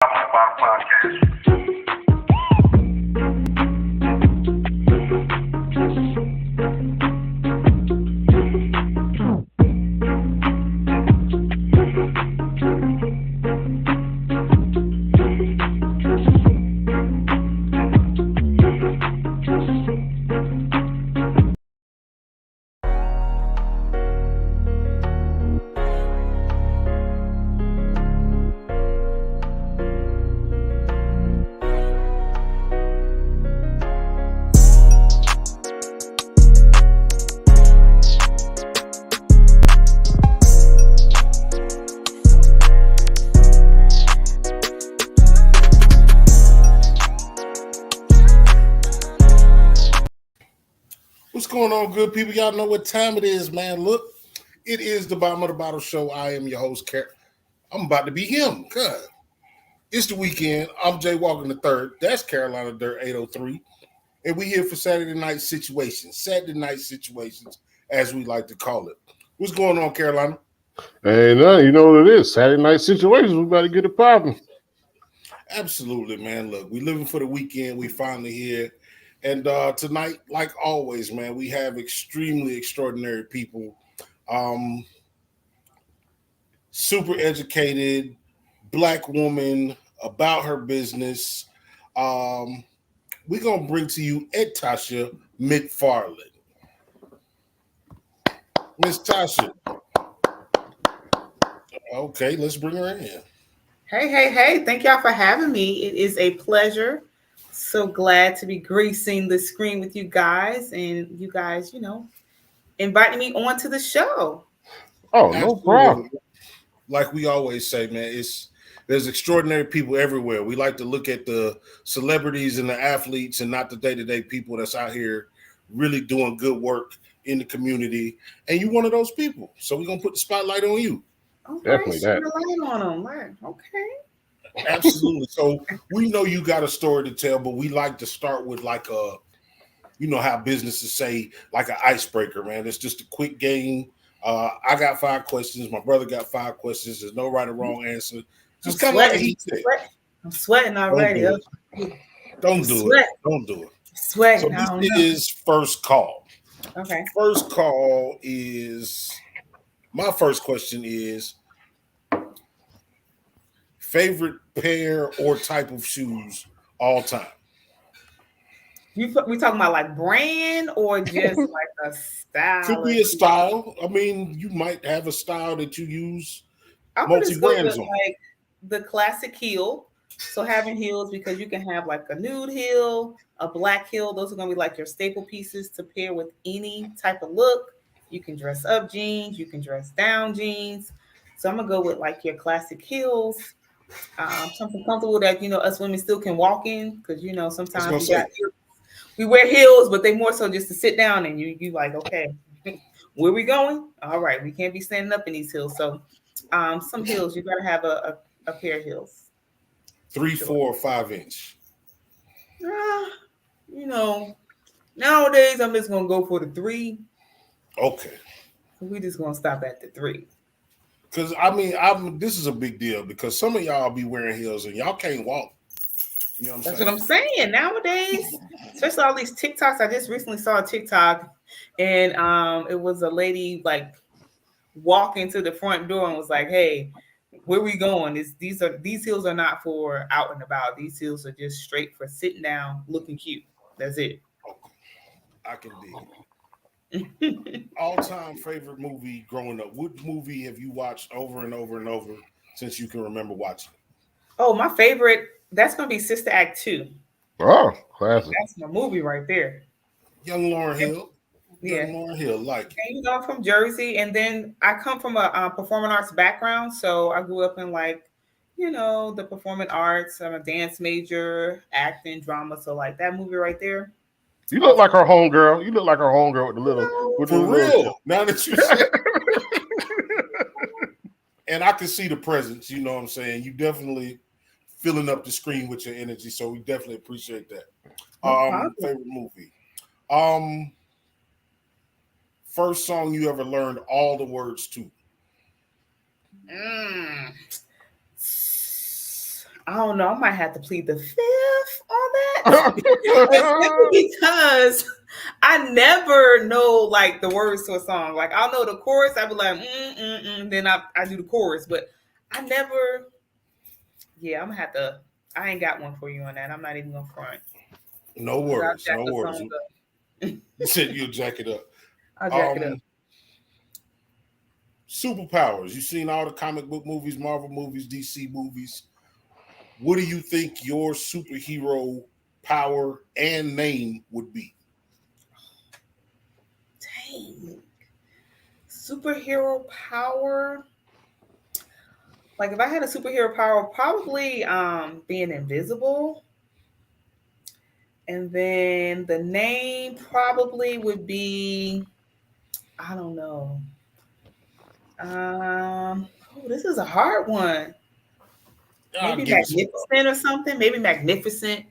Podcast. What's going on, good people? Y'all know what time it is, man. Look, it is the Bottom of the Bottle Show. I am your host, I'm about to be him. God. It's the weekend. I'm Jay Walker the third. That's Carolina Dirt 803. And we here for Saturday night situations, as we like to call it. What's going on, Carolina? Hey, nothing. You know what it is. Saturday night situations. We about to get it popping. Absolutely, man. Look, we living for the weekend. We finally here. And tonight, like always, man, we have extremely extraordinary people. Super educated, Black woman about her business. We're going to bring to you Tasha McFarland. Miss Tasha. Okay, let's bring her in. Hey. Thank y'all for having me. It is a pleasure. So glad to be gracing the screen with you guys and you guys, inviting me onto the show. Oh, no problem. Like we always say, man, there's extraordinary people everywhere. We like to look at the celebrities and the athletes and not the day-to-day people that's out here really doing good work in the community. And you're one of those people. So we're going to put the spotlight on you. Okay, Definitely that. Light on them. Right. Okay. Absolutely. So we know you got a story to tell, but we like to start with like a, how businesses say, like an icebreaker, man. It's just a quick game. I got 5 questions. My brother got 5 questions. There's no right or wrong answer. Just kind of like a heat check. I'm sweating already. Don't do it. Sweating. So this is first call. Okay. First call is, my first question is, favorite pair or type of shoes all time? We talking about like brand or just like a style? Could be a style. I mean, you might have a style that you use multi-brands on. Like the classic heel. So having heels, because you can have like a nude heel, a black heel. Those are going to be like your staple pieces to pair with any type of look. You can dress up jeans. You can dress down jeans. So I'm going to go with like your classic heels. Something comfortable that, us women still can walk in. Because, sometimes we wear heels, but they more so just to sit down and you like, okay, where we going? All right. We can't be standing up in these heels. So some heels, you got to have a pair of heels. 3, 4, or 5 inch. Nowadays I'm just gonna go for the 3. Okay. We just gonna stop at the 3. Because this is a big deal because some of y'all be wearing heels and y'all can't walk. You know what I'm saying? That's what I'm saying. Nowadays, especially all these TikToks. I just recently saw a TikTok, and it was a lady like walking to the front door and was like, "Hey, where we going? These heels are not for out and about. These heels are just straight for sitting down, looking cute. That's it." I can dig it. All-time favorite movie growing up. What movie have you watched over and over and over since you can remember watching it? Oh, my favorite. That's gonna be Sister Act 2. Oh, classic. That's my movie right there. Young Lauryn Hill. Yeah. Young Lauryn Hill, like. And, I'm from Jersey, and then I come from a performing arts background, so I grew up in like, the performing arts. I'm a dance major, acting, drama. So like that movie right there. You look like her homegirl. You look like her homegirl with the little. With For the real. Little... Now that you said. And I can see the presence. You know what I'm saying? You definitely filling up the screen with your energy, so we definitely appreciate that. Favorite movie. First song you ever learned all the words to? I don't know. I might have to plead the fifth on that. Because I never know like the words to a song. Like I'll know the chorus. I'll be like, then I do the chorus. But I never. Yeah, I'm gonna have to. I ain't got one for you on that. I'm not even gonna front. No worries. No worries. You said you'll jack it up. I'll jack it up. Superpowers. You've seen all the comic book movies, Marvel movies, DC movies. What do you think your superhero power and name would be? Dang. Superhero power. Like if I had a superhero power, probably being invisible. And then the name probably would be, I don't know. This is a hard one. Maybe Magnificent or something. Maybe Magnificent.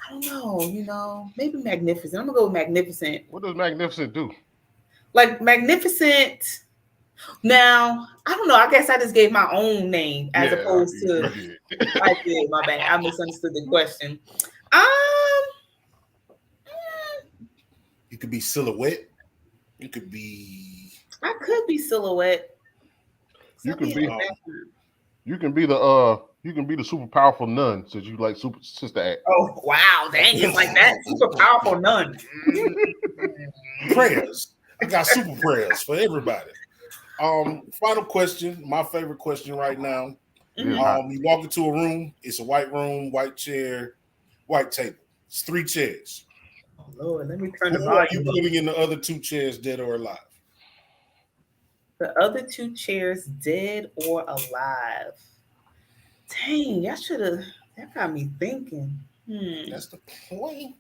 I don't know. Maybe Magnificent. I'm gonna go with Magnificent. What does Magnificent do? Like Magnificent. Now, I don't know. I guess I just gave my own name as opposed to. I did. My bad. I misunderstood the question. You could be Silhouette. You could be. I could be Silhouette. You can be the super powerful nun since you like super sister act. Oh wow, dang, it's like that. Super powerful nun. Prayers. I got super prayers for everybody. Final question, my favorite question right now. You walk into a room, it's a white room, white chair, white table. It's 3 chairs. Oh Lord, let me turn the volume. volume. Are you putting in the other 2 chairs, dead or alive? The other 2 chairs, dead or alive. Dang, that got me thinking. That's the point.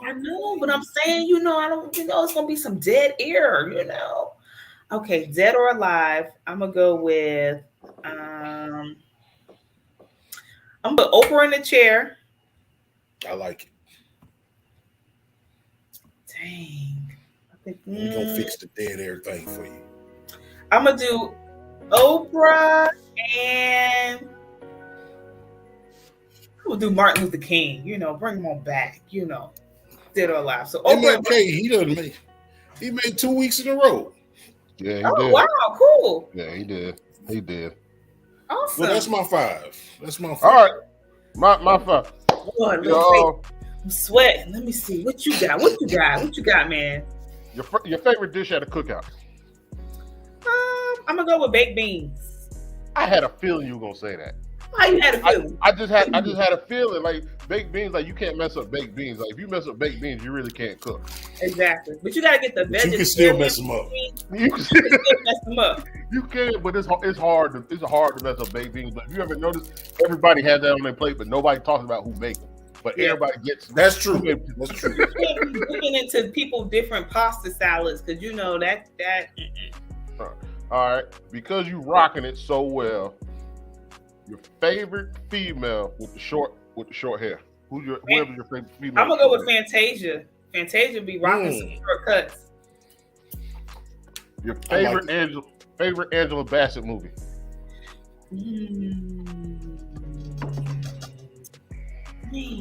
I know, but I'm saying, I don't, it's gonna be some dead air, Okay, dead or alive. I'm gonna go with I'm gonna put Oprah in the chair. I like it. Dang. I think we're gonna fix the dead air thing for you. I'm gonna do Oprah and we'll do Martin Luther King, bring him on back, dead or alive. So Oprah, he made 2 weeks in a row. Yeah, he did. Wow, cool. Yeah, he did. Awesome. Well, that's my 5. All right, my 5. I'm sweating. Let me see what you got. What you got, man? Your favorite dish at a cookout? I'm gonna go with baked beans. I had a feeling you were gonna say that. Why you had a feeling? I just had a feeling like baked beans. Like you can't mess up baked beans. Like if you mess up baked beans, you really can't cook. Exactly, but you gotta get the veggies. You can still mess them up. You can still mess them up. You can, but it's hard to mess up baked beans. But if you ever noticed, everybody has that on their plate, but nobody talks about who makes them. But everybody gets. That's true. That's true. Looking into people's different pasta salads because that. All right, because you rocking it so well. Your favorite female with the short hair. Whoever's your favorite female? I'm gonna go with Fantasia. Fantasia be rocking some short cuts. Your favorite Angela Bassett movie?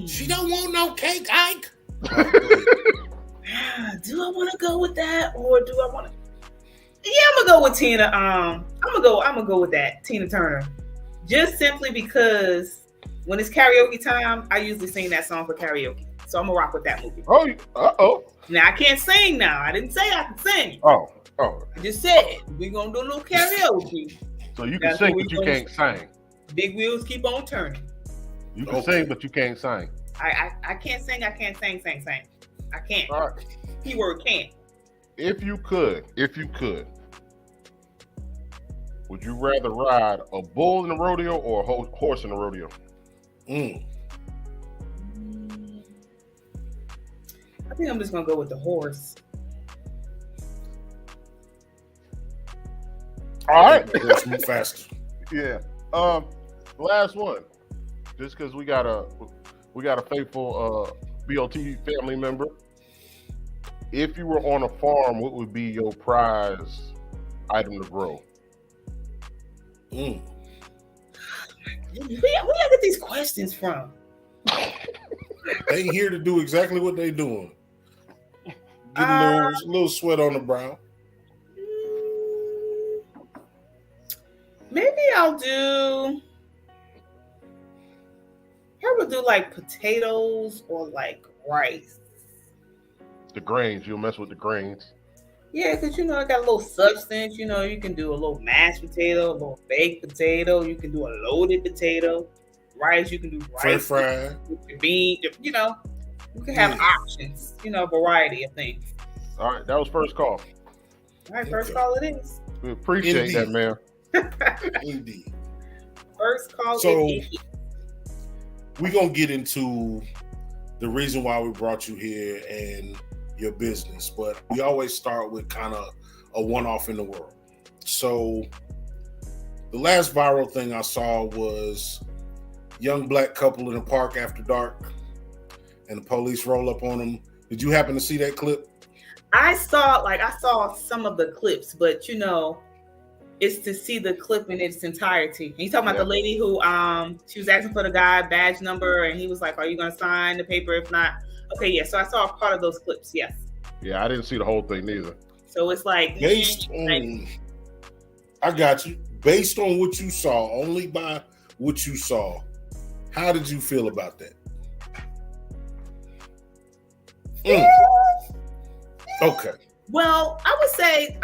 She don't want no cake, Ike. Do I want to go with that, or do I want to? Yeah, I'm gonna go with Tina. I'm gonna go with that, Tina Turner. Just simply because when it's karaoke time, I usually sing that song for karaoke. So I'm gonna rock with that movie. Oh. Now I can't sing now. I didn't say I could sing. Oh. I just said we're gonna do a little karaoke. So you can sing, but you can't sing. Big wheels keep on turning. You can sing, but you can't sing. I can't sing. I can't sing. I can't. All right. Keyword can't. If you could, would you rather ride a bull in a rodeo or a horse in a rodeo? I think I'm just gonna go with the horse. All right, let's move faster. Yeah. Last one. Just because we got a faithful BOTB family member. If you were on a farm, what would be your prize item to grow? Where y'all get these questions from? They here to do exactly what they doing. Get a little sweat on the brow. Maybe I'll do. I would do like potatoes or like rice. The grains, you'll mess with the grains. Yeah, because it got a little substance. You can do a little mashed potato, a little baked potato. You can do a loaded potato. Rice, you can do rice. Fried. Bean, you can have options. Variety of things. All right, that was first call. All right, first call it is. We appreciate that, man. Indeed. First call so, is we're going to get into the reason why we brought you here and your business, but we always start with kind of a one-off in the world. So the last viral thing I saw was young black couple in a park after dark and the police roll up on them. Did you happen to see that clip? I saw some of the clips, but it's to see the clip in its entirety. And he's talking about the lady who she was asking for the guy badge number, and he was like, "Are you gonna sign the paper? If not, okay, yeah." So I saw a part of those clips. Yes. Yeah, I didn't see the whole thing neither. So it's like I got you. Based on what you saw, only by what you saw, how did you feel about that? Okay. Well, I would say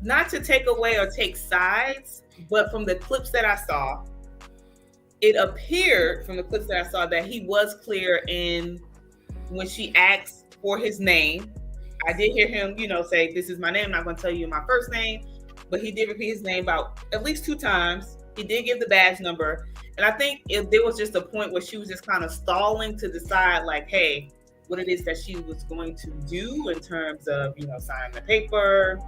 not to take away or take sides, but from the clips that I saw, it appeared from the clips that I saw that he was clear in when she asked for his name. I did hear him, say, "This is my name. I'm not going to tell you my first name," but he did repeat his name about at least 2 times. He did give the badge number. And I think there was just a point where she was just kind of stalling to decide, like, hey, what it is that she was going to do in terms of, signing the paper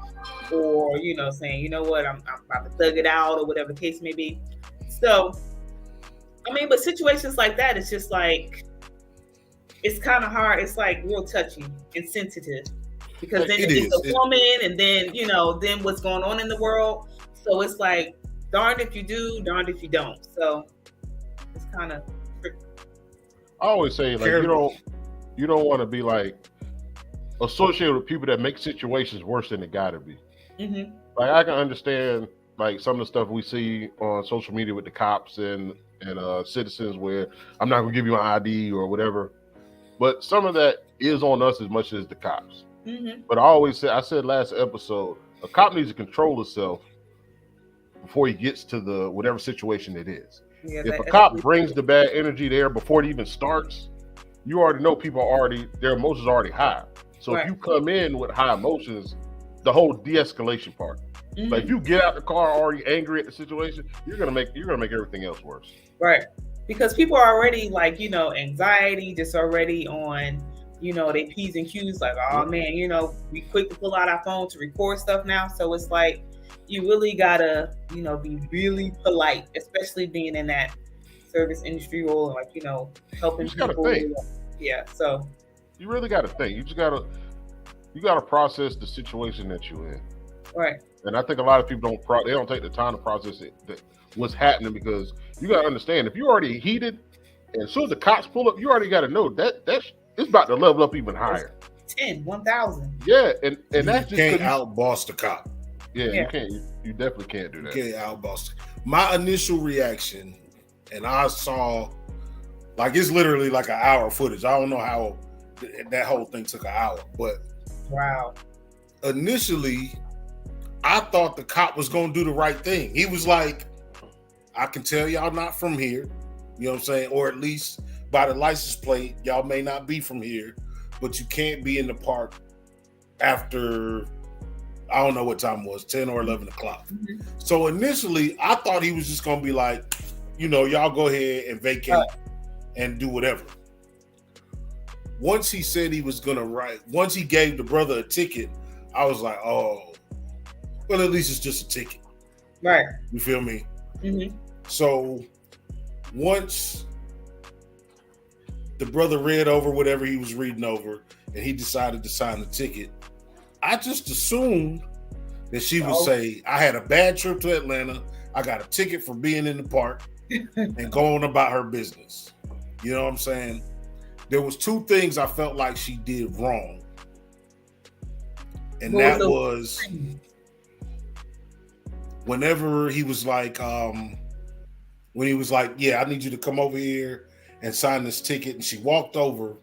or, saying, you know what, I'm about to thug it out or whatever the case may be. So, but situations like that, it's just like, it's kind of hard. It's like real touchy and sensitive because then it's a woman and then, then what's going on in the world. So it's like, darned if you do, darned if you don't. So it's kind of tricky. I always say, like, you don't want to be like associated with people that make situations worse than they gotta be. Mm-hmm. Like, I can understand like some of the stuff we see on social media with the cops and citizens where I'm not gonna give you an ID or whatever, but some of that is on us as much as the cops. Mm-hmm. But I said last episode, a cop needs to control himself before he gets to the whatever situation it is. Yeah, if a cop brings the bad energy there before it even starts, you already know their emotions are already high. So if you come in with high emotions, the whole de-escalation part. Mm-hmm. Like, if you get out the car already angry at the situation, you're gonna make everything else worse. Right. Because people are already like, anxiety, just already on, they P's and Q's, like, oh man, we quick to pull out our phone to record stuff now. So it's like, you really gotta, be really polite, especially being in that service industry role, like, helping you just people. Gotta think. Yeah. So you really gotta think. You gotta process the situation that you're in. Right. And I think a lot of people don't take the time to process what's happening, because you gotta understand, if you're already heated, and as soon as the cops pull up, you already gotta know that it's about to level up even higher. 1,000. Yeah, and that's just can't outboss the cop. Yeah, you can't. You definitely can't do that. You can't outboss. My initial reaction, and I saw, like, it's literally like an hour footage. I don't know how that whole thing took an hour, but wow. Initially, I thought the cop was going to do the right thing. He was like, I can tell y'all not from here, you know what I'm saying? Or at least by the license plate, y'all may not be from here, but you can't be in the park after, I don't know what time it was, 10 or 11 o'clock. Mm-hmm. So initially, I thought he was just going to be like, y'all go ahead and vacate and do whatever. Once he said he was going to once he gave the brother a ticket, I was like, oh, well, at least it's just a ticket. Right. You feel me? Mm-hmm. So once the brother read over whatever he was reading over and he decided to sign the ticket, I just assumed that she would say, I had a bad trip to Atlanta. I got a ticket for being in the park and going about her business. You know what I'm saying? There was 2 things I felt like she did wrong. And that was whenever he was like, when he was like, yeah, I need you to come over here and sign this ticket. And she walked over.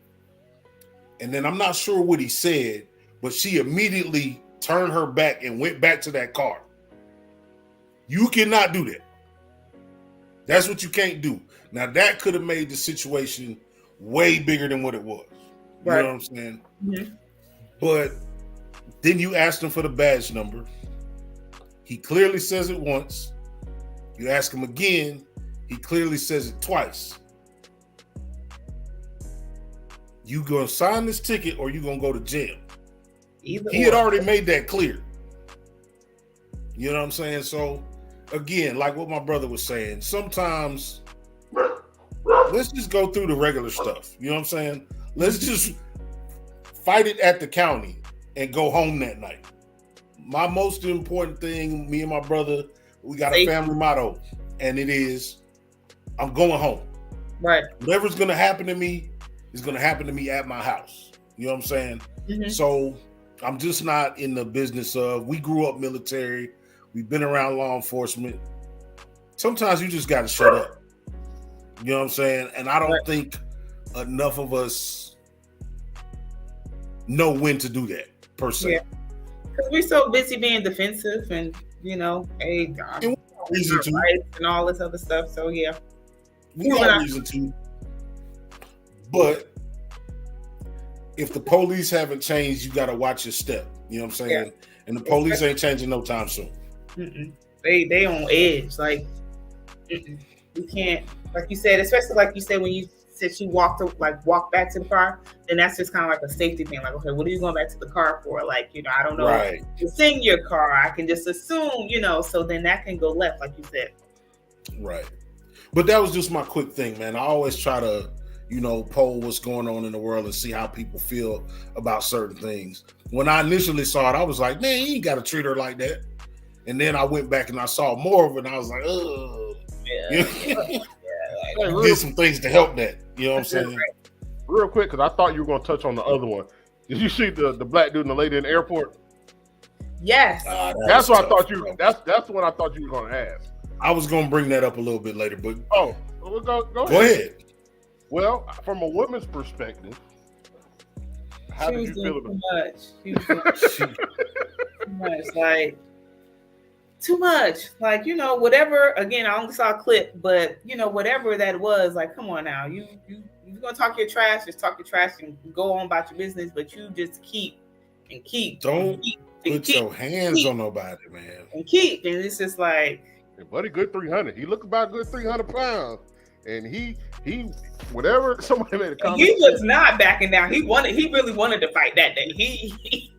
And then I'm not sure what he said, but she immediately turned her back and went back to that car. You cannot do that. That's what you can't do. Now, that could have made the situation way bigger than what it was. You know what I'm saying? Mm-hmm. But then you asked him for the badge number. He clearly says it once. You ask him again. He clearly says it twice. You gonna sign this ticket or you gonna go to jail? He had already made that clear. You know what I'm saying? So again, like what my brother was saying, sometimes let's just go through the regular stuff. You know what I'm saying? Let's just fight it at the county and go home that night. My most important thing, me and my brother, we got a family motto, and it is, I'm going home. Right. Whatever's going to happen to me is going to happen to me at my house. You know what I'm saying? Mm-hmm. So I'm just not in the business of, we grew up military. We've been around law enforcement. Sometimes you just got to shut up. You know what I'm saying? And I don't think enough of us know when to do that, per se. Yeah. Because we're so busy being defensive and, hey, reason to. And all this other stuff. So, yeah. We got reason to. But if the police haven't changed, you got to watch your step. You know what I'm saying? Yeah. And the police ain't changing no time soon. Mm-mm. They on edge. Like, you can't, like you said, especially like you said when you said she walked back to the car, then that's just kind of like a safety thing. Like, okay, what are you going back to the car for? Like, I don't know. Right. It's in your car. I can just assume, so then that can go left, like you said. Right. But that was just my quick thing, man. I always try to, poll what's going on in the world and see how people feel about certain things. When I initially saw it, I was like, man, you ain't got to treat her like that. And then I went back and I saw more of it, and I was like, oh. Yeah. Did some things to help that. You know what I'm saying? Real quick, because I thought you were going to touch on the other one. Did you see the black dude and the lady in the airport? Yes. That's what I thought you. That's the one I thought you were going to ask. I was going to bring that up a little bit later, but go ahead. Well, from a woman's perspective, how did you feel about it? She was doing too much. Like, too much. Like, whatever. Again, I only saw a clip, but whatever that was, like, come on now. You're gonna talk your trash, just talk your trash and go on about your business, but you just keep. Don't put your hands on nobody, man. And it's just like, hey, buddy, good 300. He looked about good 300 pounds. And he whatever somebody made a comment. He was not backing down. He really wanted to fight that day. He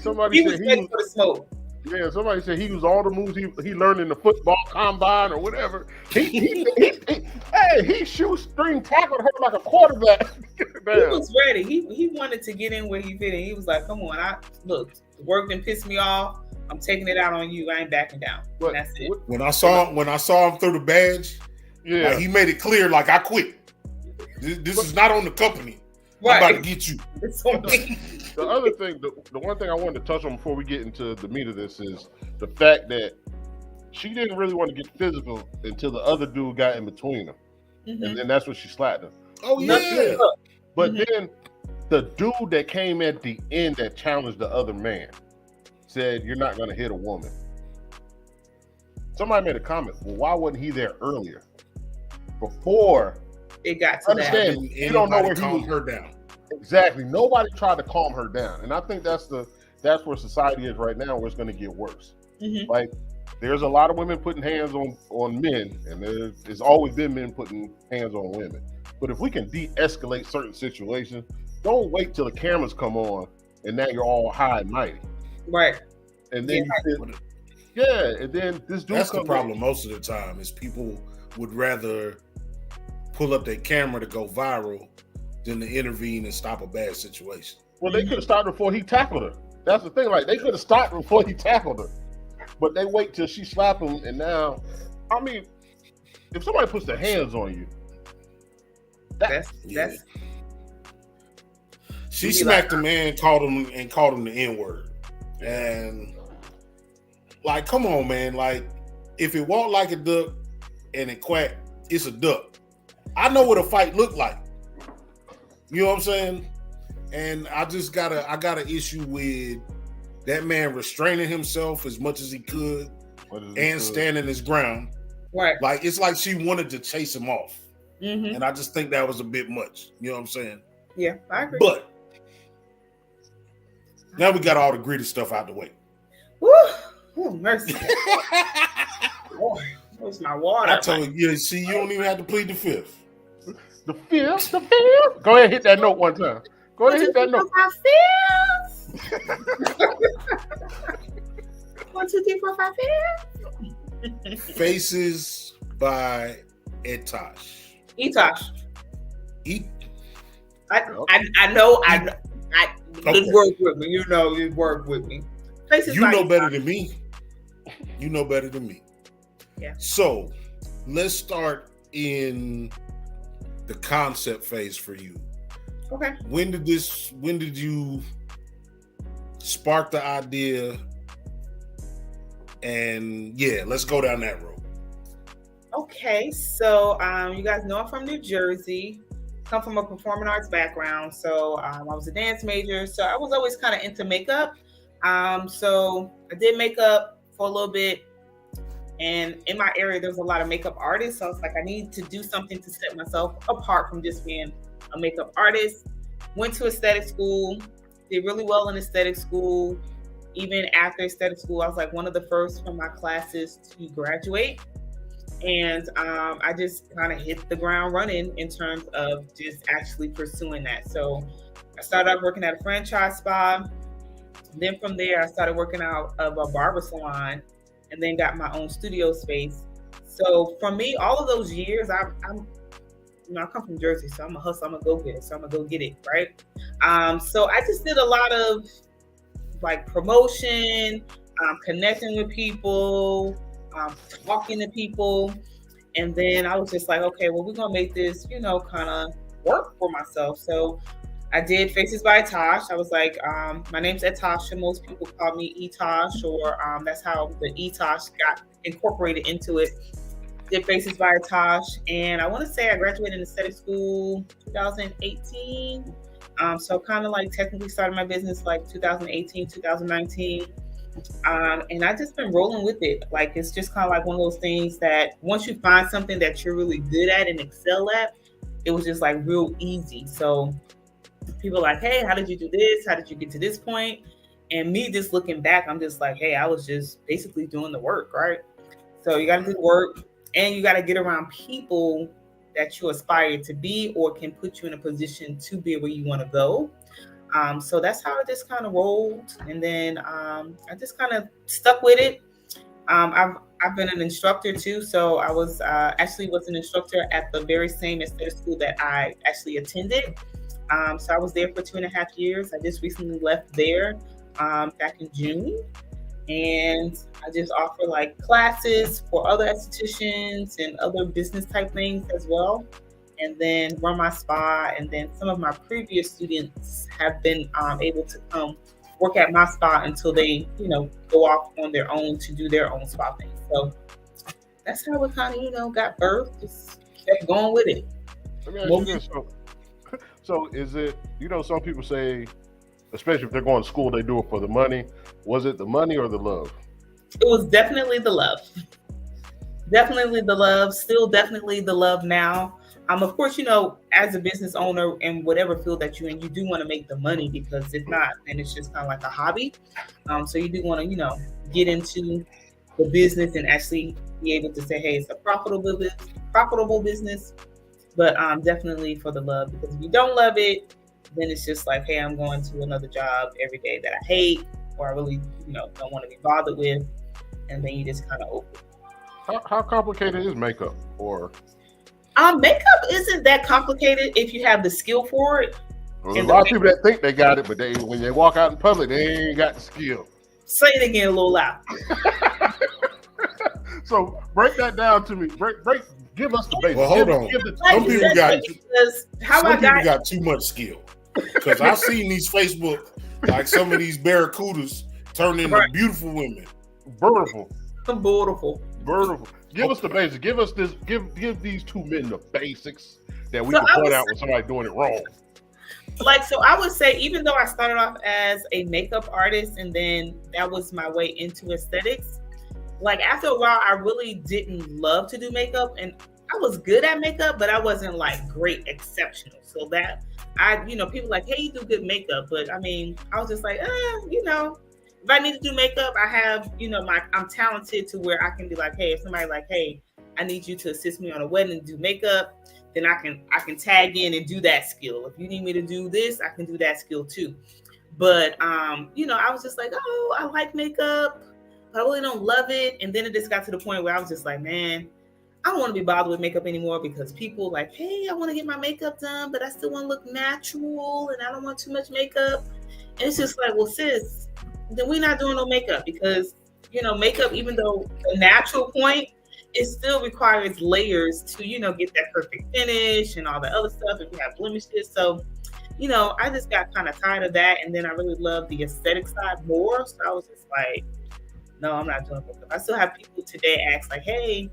somebody said was ready for the smoke. Yeah, somebody said he used all the moves he learned in the football combine or whatever. He shoestring tackled her like a quarterback. He was ready. He wanted to get in where he fit in. He was like, "Come on, work and pissed me off. I'm taking it out on you. I ain't backing down." But that's it. When I saw him through the badge, like, he made it clear, like, I quit. This is not on the company. Right. I'm about to get you. It's on me. The other thing, the one thing I wanted to touch on before we get into the meat of this is the fact that she didn't really want to get physical until the other dude got in between them. Mm-hmm. And then that's when she slapped him. Oh, yeah. But then the dude that came at the end that challenged the other man said, "You're not going to hit a woman." Somebody made a comment, well, why wasn't he there earlier? Before it got to that. You don't know where he calmed her down. Exactly. Nobody tried to calm her down. And I think that's where society is right now, where it's going to get worse. Mm-hmm. Like, there's a lot of women putting hands on men, and there's always been men putting hands on women. But if we can de-escalate certain situations, don't wait till the cameras come on and now you're all high and mighty. Right. And then and then this dude. That's the problem most of the time, is people would rather pull up their camera to go viral than to intervene and stop a bad situation. Well, they could have stopped before he tackled her. That's the thing. Like, they could have stopped before he tackled her, but they wait till she slapped him, and now I mean, if somebody puts their hands on you, That's She smacked him and called him the N-word. And like, come on, man. Like, if it walked like a duck and it quacked, it's a duck. I know what a fight looked like. You know what I'm saying? And I got an issue with that man restraining himself as much as he could and standing his ground. right. Like, it's like she wanted to chase him off. Mm-hmm. And I just think that was a bit much. You know what I'm saying? Yeah, I agree. But now we got all the gritty stuff out the way. Woo! Ooh, mercy. Boy, where's my water? I told you, see, you don't even have to plead the fifth. The fifth. Go ahead and hit that note one time. Go ahead and hit that note. 1, 2, 3, 4, 5, 5. Faces by Etosh. Etosh. E- I know. Okay. It work with me. You know, it work with me. Faces You by know Etosh. better than me. You know better than me. Yeah. So let's start in the concept phase for you. Okay. When did you spark the idea? And yeah, let's go down that road. Okay, so you guys know I'm from New Jersey. Come from a performing arts background, so I was a dance major. So I was always kind of into makeup. So I did makeup for a little bit, and in my area there's a lot of makeup artists. So I was like, I need to do something to set myself apart from just being a makeup artist. Went to aesthetic school, did really well in aesthetic school. Even after aesthetic school, I was like one of the first from my classes to graduate. And I just kind of hit the ground running in terms of just actually pursuing that. So I started out working at a franchise spa. Then from there, I started working out of a barber salon and then got my own studio space. So for me, all of those years, I come from Jersey, so I'm a hustle, I'm a go-getter, so I'm gonna go get it, right? So I just did a lot of like promotion, connecting with people, talking to people. And then I was just like, okay, well, we're gonna make this, kind of work for myself. So I did Faces by Etosh. I was like, my name's Etasha. Most people call me Etosh, or that's how the Etosh got incorporated into it. Did Faces by Etosh, and I want to say I graduated in aesthetic school 2018. So kind of like technically started my business like 2018, 2019. And I just been rolling with it. Like, it's just kind of like one of those things that once you find something that you're really good at and excel at, it was just like real easy. So people are like, hey, how did you do this? How did you get to this point? And me just looking back, I'm just like, hey, I was just basically doing the work, right? So you got to do the work, and you got to get around people that you aspire to be or can put you in a position to be where you want to go. So that's how I just kind of rolled. And then I just kind of stuck with it. I've been an instructor too. So I was actually an instructor at the very same aesthetic school that I actually attended. So I was there for 2.5 years. I just recently left there back in June. And I just offer like classes for other estheticians and other business type things as well. And then run my spa. And then some of my previous students have been able to come work at my spa until they, go off on their own to do their own spa thing. So that's how it kind of, got birthed. Just kept going with it. Let me ask you this. So is it, some people say, especially if they're going to school, they do it for the money. Was it the money or the love? It was definitely the love. Definitely the love. Still definitely the love now. Of course, as a business owner in whatever field that you're in, you do want to make the money, because if not, then it's just kind of like a hobby. So you do want to, get into the business and actually be able to say, hey, it's a profitable business, but definitely for the love, because if you don't love it, then it's just like, hey, I'm going to another job every day that I hate, or I really, don't want to be bothered with, and then you just kind of open. How complicated is makeup? Or makeup isn't that complicated if you have the skill for it. Well, a lot of people that think they got it, but when they walk out in public, they ain't got the skill. Say it again a little loud. So break that down to me. Give us the basics. Well, hold on. Some people got too much skill. Because I've seen these Facebook, like some of these barracudas turn into beautiful women. Beautiful. Give us the basics. Give us this. Give these two men the basics that we can point out when somebody's doing it wrong. So I would say, even though I started off as a makeup artist and then that was my way into aesthetics, like after a while, I really didn't love to do makeup, and I was good at makeup, but I wasn't like great, exceptional. So that people like, hey, you do good makeup, but I mean, I was just like, if I need to do makeup, I have, I'm talented to where I can be like, hey, if somebody like, hey, I need you to assist me on a wedding and do makeup, then I can tag in and do that skill. If you need me to do this, I can do that skill too. But I was just like, oh, I like makeup, but I really don't love it. And then it just got to the point where I was just like, man, I don't want to be bothered with makeup anymore, because people like, hey, I want to get my makeup done, but I still want to look natural and I don't want too much makeup. And it's just like, well, sis, then we're not doing no makeup, because, makeup, even though the natural point, it still requires layers to, get that perfect finish and all the other stuff if you have blemishes. So, I just got kind of tired of that. And then I really love the aesthetic side more. So I was just like, no, I'm not doing makeup. I still have people today ask like, hey,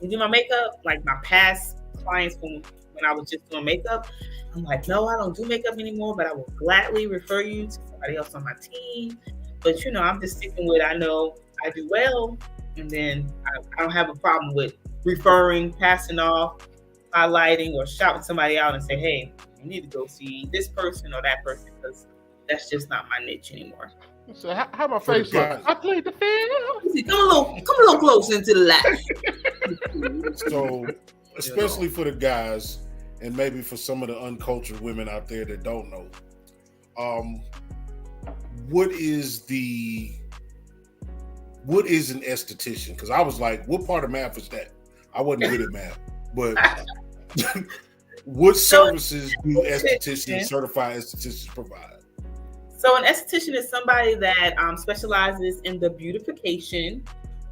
you do my makeup? Like my past clients when I was just doing makeup, I'm like, no, I don't do makeup anymore, but I will gladly refer you to somebody else on my team. But, I'm just sticking with, I know I do well. And then I don't have a problem with referring, passing off, highlighting, or shouting somebody out and say, hey, you need to go see this person or that person, because that's just not my niche anymore. So how my face look? I played the film. Come a little closer into the light. So, especially for the guys, and maybe for some of the uncultured women out there that don't know, what is an esthetician? Because I was like, what part of math is that? I wasn't good at math, but what services do certified estheticians provide? So an esthetician is somebody that specializes in the beautification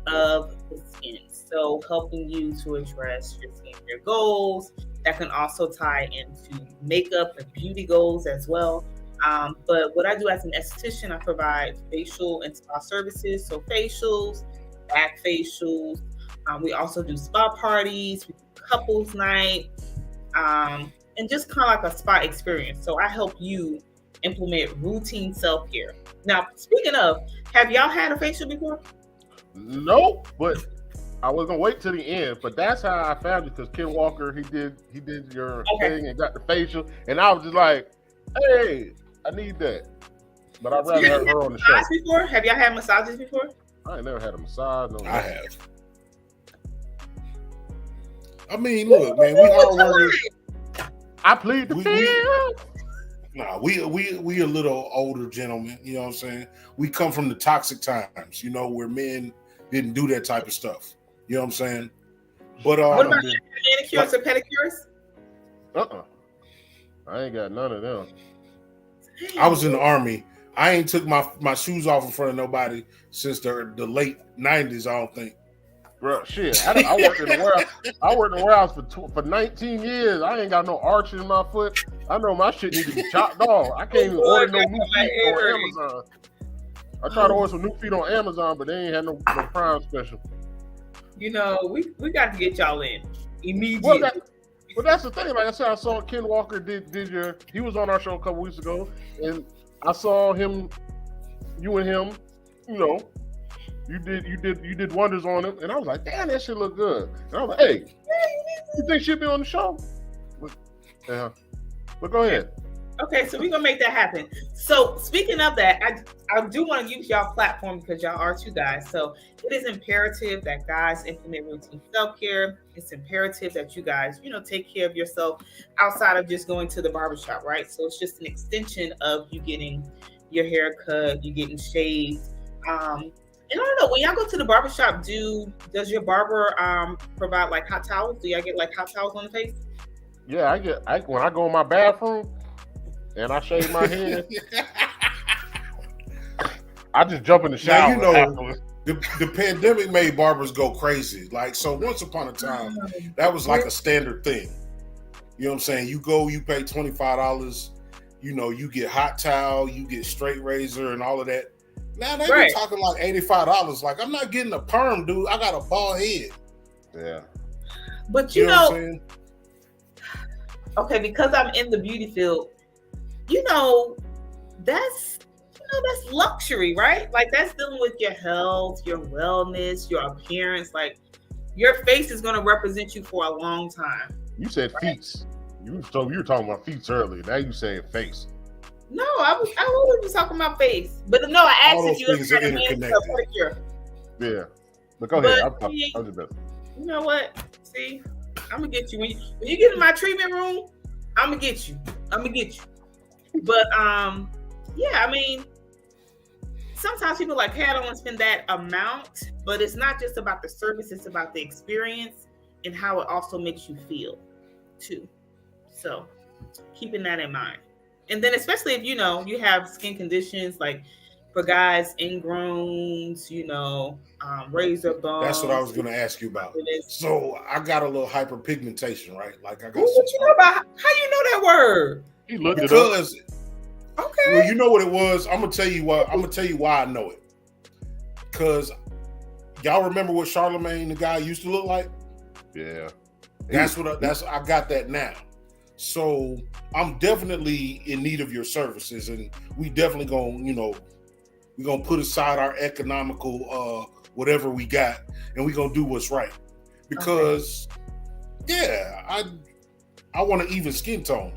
of the skin. So helping you to address your skincare goals. That can also tie into makeup and beauty goals as well. But what I do as an esthetician, I provide facial and spa services. So facials, back facials. We also do spa parties, we do couples night, and just kind of like a spa experience. So I help you implement routine self-care. Now, speaking of, have y'all had a facial before? No, but I was gonna wait till the end. But that's how I found it, because Ken Walker, he did your thing and got the facial, and I was just like, hey, I need that. But I'd rather have her on the show. Before? Have y'all had massages before? I ain't never had a massage. No, I have. I mean, look, man, we all learn. I plead the fifth. Nah, we a little older gentlemen, you know what I'm saying? We come from the toxic times, where men didn't do that type of stuff. You know what I'm saying? But what about manicures or pedicures? I ain't got none of them. I was in the Army. I ain't took my shoes off in front of nobody since the late 90s, I don't think. Bro, shit. I worked in the warehouse. I worked in the warehouse for 19 years. I ain't got no arch in my foot. I know my shit needs to be chopped off. I can't even order no new feet on Amazon. I tried to order some new feet on Amazon, but they ain't had no Prime special. We got to get y'all in immediately. Well, that's the thing. Like I said, I saw Ken Walker he was on our show a couple weeks ago, and I saw him, you and him, you did wonders on him, and I was like, damn, that shit look good. And I was like, hey, you think she'll be on the show? But go ahead. Okay, so we're gonna make that happen. So speaking of that, I do want to use y'all platform because y'all are two guys. So it is imperative that guys implement routine self-care. It's imperative that you guys, take care of yourself outside of just going to the barbershop, right? So it's just an extension of you getting your hair cut, you getting shaved. And I don't know, when y'all go to the barbershop, does your barber provide like hot towels? Do y'all get like hot towels on the face? Yeah, when I go in my bathroom and I shave my head, I just jump in the shower. Now, the pandemic made barbers go crazy. Like, so once upon a time, that was like a standard thing. You know what I'm saying? You go, you pay $25. You know, you get hot towel, you get straight razor, and all of that. Now they be talking like $85. Like, I'm not getting a perm, dude. I got a bald head. Yeah. But you know what I'm saying? Okay, because I'm in the beauty field, you know, that's luxury, right? Like, that's dealing with your health, your wellness, your appearance. Like, your face is going to represent you for a long time. You said feet. You were talking about feet earlier. Now you saying face. No, I was talking about face. But no, I asked if you ever had a pedicure. Yeah. But go ahead. I'm just better. You know what? See, I'm gonna get you when you get in my treatment room. I'm gonna get you. But yeah, I mean, sometimes people are like, hey, I don't want to spend that amount. But it's not just about the service; it's about the experience and how it also makes you feel, too. So, keeping that in mind, and then especially if you have skin conditions like for guys, ingrowns, razor bumps. That's what I was going to ask you about. So I got a little hyperpigmentation, right? Like I got. What you know about? How you know that word? He looked it up. Okay. Well, you know what it was. I'm gonna tell you why I know it. Because y'all remember what Charlemagne the guy used to look like? Yeah. I got that now. So I'm definitely in need of your services, and we definitely we're gonna put aside our economical whatever we got, and we're gonna do what's right. Because I want an even skin tone.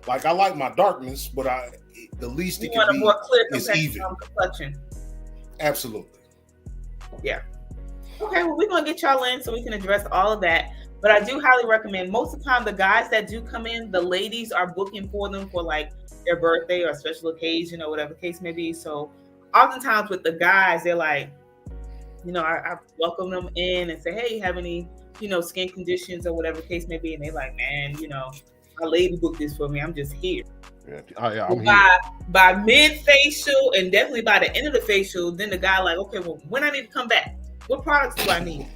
Like, I like my darkness, but the least it can be more clear is even. Complexion. Absolutely. Yeah. Okay, well, we're gonna get y'all in so we can address all of that. But I do highly recommend, most of the time, the guys that do come in, the ladies are booking for them for like their birthday or special occasion or whatever the case may be. So oftentimes with the guys, they're like, I welcome them in and say, hey, you have any, skin conditions or whatever the case may be. And they're like, man, my lady booked this for me. I'm just here. Yeah, I'm here. By mid-facial and definitely by the end of the facial, then the guy like, okay, well, when I need to come back, what products do I need?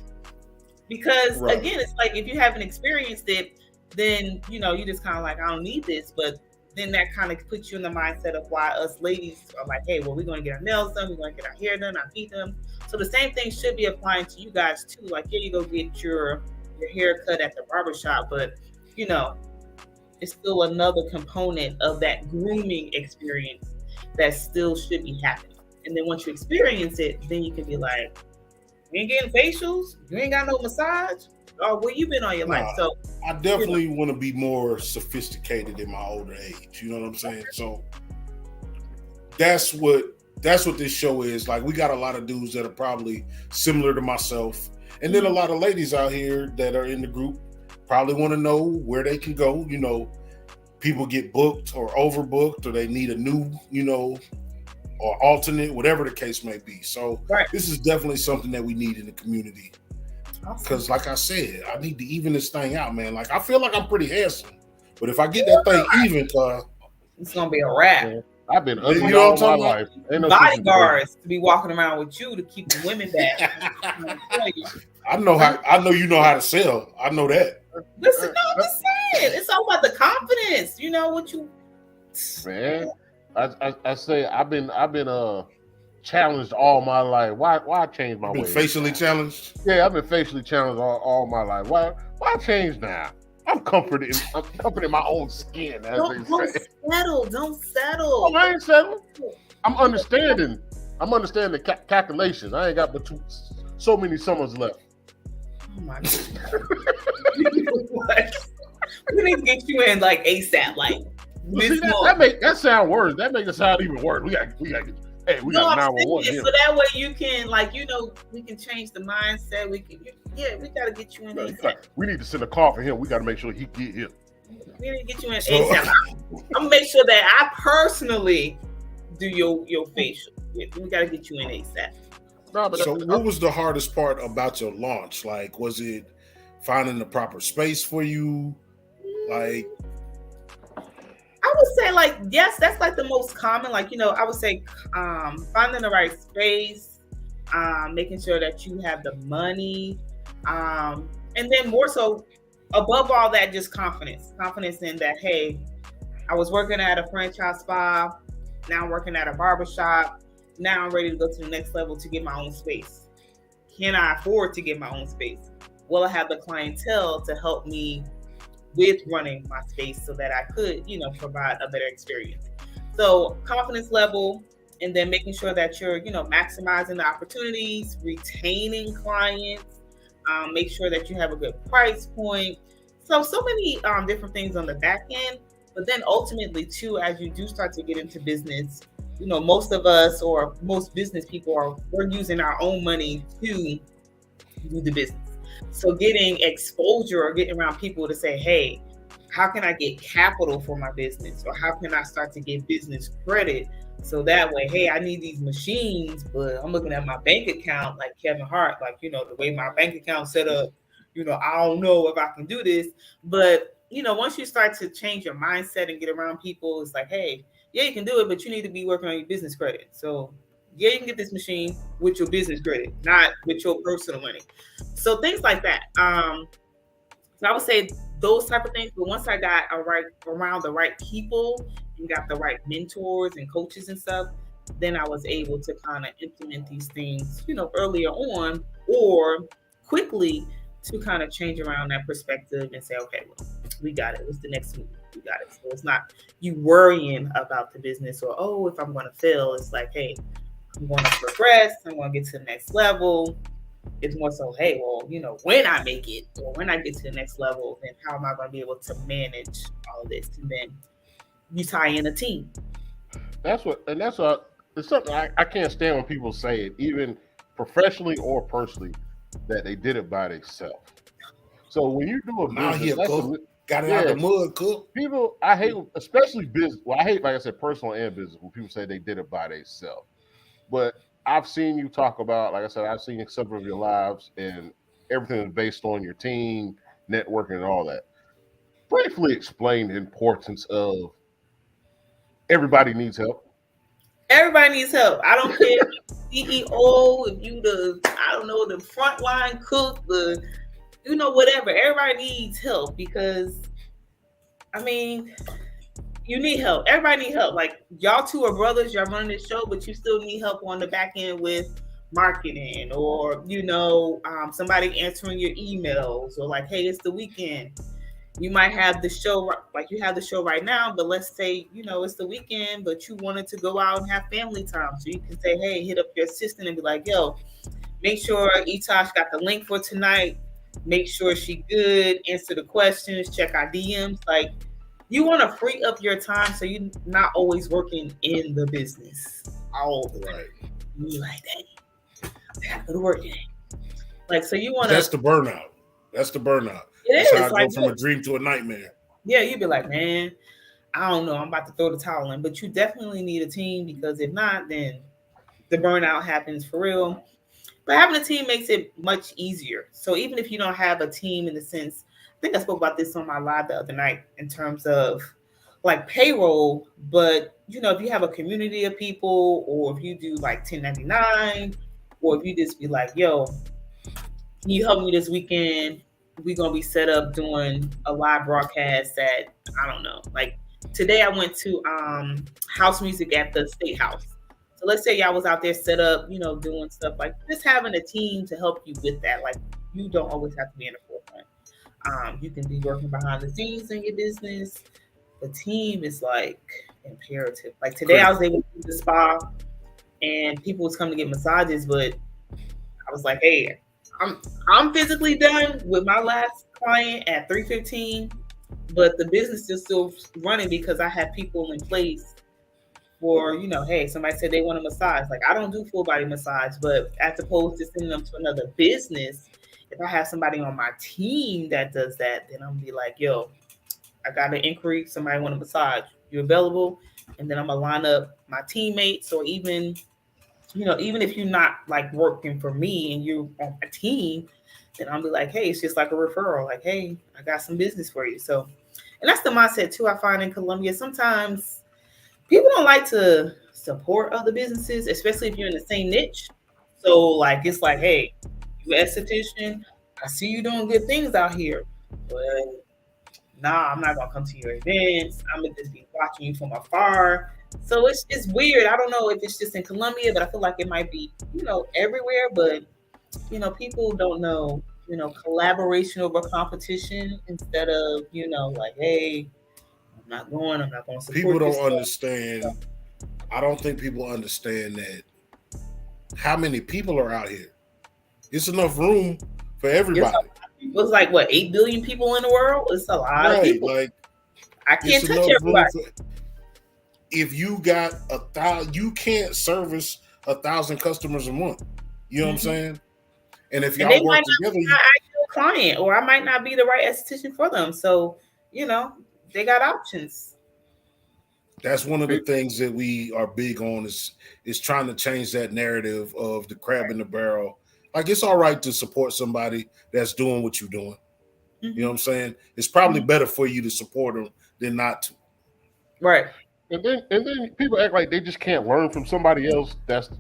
Because again, it's like if you haven't experienced it, then you just kind of like, I don't need this. But then that kind of puts you in the mindset of why us ladies are like, hey, well, we're going to get our nails done, we're going to get our hair done, our feet done. So the same thing should be applying to you guys too. Like, here you go get your hair cut at the barbershop, but it's still another component of that grooming experience that still should be happening. And then once you experience it, then you can be like, you ain't getting facials, you ain't got no massage, or where you been all your life. So I definitely want to be more sophisticated in my older age. You know what I'm saying? So that's what this show is. Like, we got a lot of dudes that are probably similar to myself, and then a lot of ladies out here that are in the group probably want to know where they can go. People get booked or overbooked, or they need a new, or alternate, whatever the case may be. So This is definitely something that we need in the community. Because like I said, I need to even this thing out, man. Like, I feel like I'm pretty handsome, but if I get that thing even, it's gonna be a wrap. Yeah. I've been ugly all my life. Bodyguards to be walking around with you to keep the women back. I know how to sell. I know that. Listen, no, I'm just saying, it's all about the confidence. What you, man. I say I've been challenged all my life. Why change my ways? Facially challenged? Yeah, I've been facially challenged all my life. Why change now? I'm comforted in my own skin, as they say. Don't settle. Oh, I ain't settling. I'm understanding calculations. I ain't got but so many summers left. Oh my God. We need to get you in like ASAP, like this month. That sound worse. That makes it sound even worse. We got 911 here. So that way you can, we can change the mindset. We gotta get you in ASAP. We need to send a call for him. We gotta make sure he get here. We need to get you in ASAP. I'm gonna make sure that I personally do your facial. We gotta get you in ASAP. So what was the hardest part about your launch? Like, was it finding the proper space for you? Like, I would say, yes, that's like the most common. I would say finding the right space, making sure that you have the money, and then more so, above all that, just confidence in that, hey, I was working at a franchise spa, now I'm working at a barbershop, now I'm ready to go to the next level to get my own space. Can I afford to get my own space? Will I have the clientele to help me with running my space so that I could, provide a better experience? So confidence level, and then making sure that you're, maximizing the opportunities, retaining clients, make sure that you have a good price point. So many different things on the back end. But then ultimately too, as you do start to get into business, most of us, or most business people, we're using our own money to do the business. So getting exposure or getting around people to say, hey, how can I get capital for my business? Or how can I start to get business credit? So that way, hey, I need these machines, but I'm looking at my bank account like Kevin Hart, like, the way my bank account set up, I don't know if I can do this. But, once you start to change your mindset and get around people, it's like, hey, yeah, you can do it, but you need to be working on your business credit. So yeah, you can get this machine with your business credit, not with your personal money. So things like that. So I would say those type of things. But once I got around the right people and got the right mentors and coaches and stuff, then I was able to kind of implement these things, earlier on, or quickly, to kind of change around that perspective and say, okay, well, we got it. What's the next move? We got it. So it's not you worrying about the business or, oh, if I'm going to fail. It's like, hey, I'm going to progress. I'm going to get to the next level. It's more so, hey, well, when I make it or when I get to the next level, then how am I going to be able to manage all of this? And then you tie in a team. It's something I can't stand when people say it, even professionally or personally, that they did it by themselves. So when you do a business, got it out the mud, cook. People, I hate, especially business. Well, I hate, like I said, personal and business, when people say they did it by themselves. But I've seen you talk about, like I said, I've seen several of your lives, and everything is based on your team, networking, and all that. Briefly explain the importance of everybody needs help. Everybody needs help. I don't care if you're CEO, if you the frontline cook, whatever. Everybody needs help because, you need help. Everybody need help. Like, y'all two are brothers, y'all running this show, but you still need help on the back end with marketing, or, somebody answering your emails, or like, hey, it's the weekend. You might have the show, like you have the show right now, but let's say, it's the weekend, but you wanted to go out and have family time. So you can say, hey, hit up your assistant and be like, yo, make sure Etosh got the link for tonight. Make sure she good, answer the questions, check our DMs. Like, you want to free up your time so you're not always working in the business all the time. You're like, dang, I have to go to work today. Like, so you want to. That's the burnout. It That's is. how I go from a dream to a nightmare. Yeah, you'd be like, man, I don't know, I'm about to throw the towel in. But you definitely need a team, because if not, then the burnout happens for real. But having a team makes it much easier. So even if you don't have a team, in the sense, I think I spoke about this on my live the other night, in terms of like payroll, but if you have a community of people, or if you do like 1099, or if you just be like, yo, can you help me this weekend? We're going to be set up doing a live broadcast at, I don't know, like today I went to house music at the State House. So let's say y'all was out there set up, doing stuff like just having a team to help you with that. Like, you don't always have to be in the forefront. You can be working behind the scenes in your business. The team is like imperative. Like today I was able to do the spa and people was coming to get massages, but I was like, hey, I'm physically done with my last client at 3:15, but the business is still running because I have people in place for, hey, somebody said they want a massage. Like, I don't do full body massage, but as opposed to sending them to another business, if I have somebody on my team that does that, then I'm gonna be like, yo, I got an inquiry, somebody want a massage, you available? And then I'm gonna line up my teammates, or even if you're not like working for me and you're on a team, then I'll be like, hey, it's just like a referral. Like, hey, I got some business for you. So, and that's the mindset too, I find in Colombia. Sometimes people don't like to support other businesses, especially if you're in the same niche. So like it's like, hey, you esthetician, I see you doing good things out here, but nah, I'm not gonna come to your events. I'm gonna just be watching you from afar. So it's weird. I don't know if it's just in Colombia, but I feel like it might be, everywhere. But people don't know, collaboration over competition instead of, like, hey, I'm not going to support People don't this understand. I don't think people understand that how many people are out here. It's enough room for everybody. It's like what, 8 billion people in the world? It's a lot of people. Like I can't touch everybody. If you got 1,000, you can't service 1,000 customers a month. You know what I'm saying? And if y'all work together, be my ideal client, or I might not be the right esthetician for them. So they got options. That's one of the things that we are big on is trying to change that narrative of the crab in the barrel. Like, it's all right to support somebody that's doing what you're doing. You know what I'm saying? It's probably better for you to support them than not to. Right. And then people act like they just can't learn from somebody else that's